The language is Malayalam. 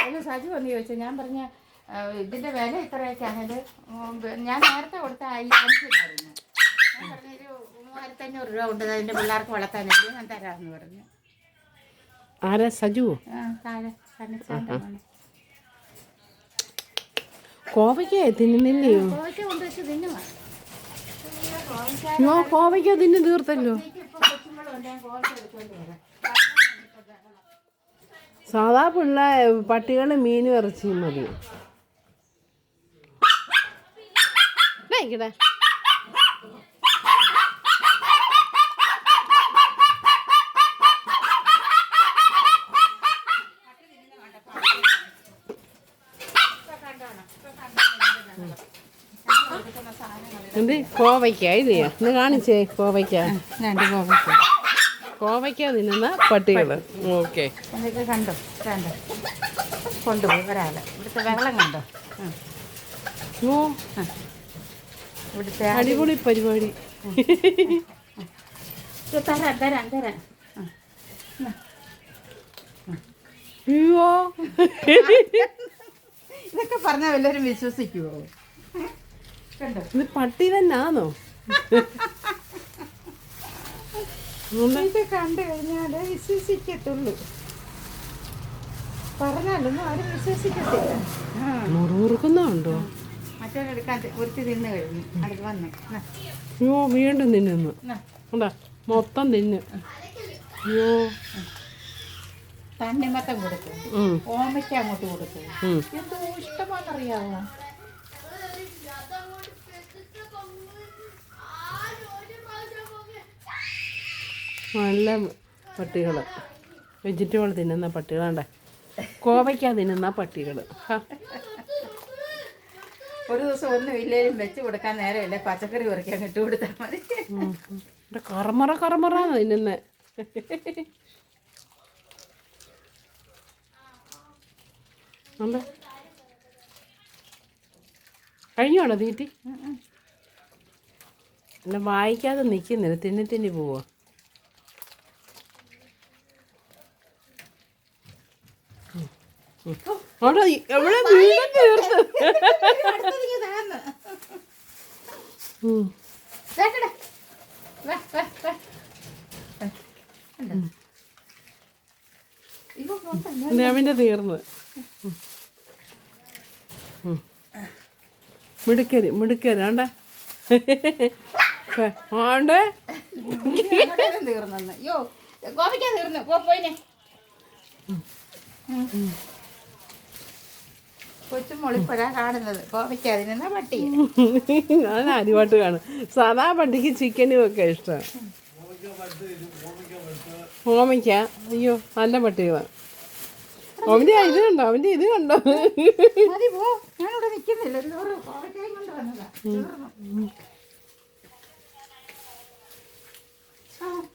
അല്ല സജു വന്ന് ചോദിച്ചു. ഞാൻ പറഞ്ഞ ഇതിന്റെ വില ഇത്രയൊക്കെ ആണത്. ഞാൻ നേരത്തെ കൊടുത്ത 5,000 ഞാൻ പറഞ്ഞൊരു 3,500 രൂപ ഉണ്ട് അതിന്റെ പിള്ളേർക്ക് വളർത്താനല്ലേ, ഞാൻ തരാമെന്ന് പറഞ്ഞു. ആരാ സജു? കോവയ്ക്ക തിന്നുന്നില്ലയോ? കോവയ്ക്ക തിന്നു തീർത്തല്ലോ. സാധാ പട്ടികള് മീനും ഇറച്ചിയും മതി. എന്ത് കോവയ്ക്ക ഇല്ലയോ? ഒന്ന് കാണിച്ചേ കോവയ്ക്ക. കോവയ്ക്ക തിന്നുന്ന പട്ടികള്. ഓക്കെ, അതൊക്കെ കണ്ടോ? കൊണ്ടുപോയി ഒരാള്. ഇവിടുത്തെ വെള്ളം കണ്ടോ? ഓ, ഇവിടുത്തെ അടിപൊളി പരിപാടി. തരാം. അയ്യോ, ഇതൊക്കെ പറഞ്ഞാൽ വല്ലവരും വിശ്വസിക്കുവോ? കണ്ടോ, ഇത് പട്ടി തന്നെയാണോ? ഇത് കണ്ടു കഴിഞ്ഞാലേ വിശ്വസിക്കത്തുള്ളൂ. പറഞ്ഞാലൊന്നും ആരും വിശ്വസിക്കത്തില്ല. മുറുകുന്നുണ്ടോ? മറ്റവരെടുക്കാൻ ഒരുത്തി തിന്നു കഴിഞ്ഞു. അടുത്ത് വന്നു. അയ്യോ, വീണ്ടും തിന്നു. ഉണ്ടാ മൊത്തം തിന്നു. അയ്യോ, തണ്ണിമത്തം കൊടുക്കും, ഓമയ്ക്ക അങ്ങോട്ട് കൊടുക്കും. എന്തോ ഇഷ്ടമാണെന്നറിയാമോ? നല്ല പട്ടികള്, വെജിറ്റബിൾ തിന്നുന്ന പട്ടികളുണ്ട്. കോവയ്ക്ക തിന്നുന്ന പട്ടികള്. ഒരു ദിവസം ഒന്നും ഇല്ലേലും വെച്ച് കൊടുക്കാൻ നേരമില്ല, പച്ചക്കറി കുറയ്ക്കാൻ ഇട്ട് കൊടുത്താൽ മതി. കറമറ തിന്നുന്നേ. കഴിഞ്ഞോണോ തീറ്റി? അല്ല, വായിക്കാതെ നിൽക്കുന്നില്ല, തിന്നി പോവാ. എവിടെ വീണ്ടും തീർത്ത്. അവൻ്റെ തീർന്ന്. മിടുക്കരാണ്ട ആണ്ട് തീർന്നു. യോ, കോവയ്ക്ക തീർന്നു. പോയിനെ കൊച്ചുമോളിപ്പോഴാ കാണുന്നത് കോവയ്ക്ക അതിനെന്നാ പട്ടി. ഞാൻ ആദ്യമായിട്ട് കാണും. സാധാ പട്ടിക്ക് ചിക്കനും ഒക്കെ ഇഷ്ടമാണ്. ഓമയ്ക്ക അയ്യോ നല്ല പട്ടികളാണ്. അവൻ്റെ ഇത് കണ്ടോ? ഞാനിവിടെ നിൽക്കുന്നില്ല. കോവയ്ക്കയും കൊണ്ട് വന്നതാ.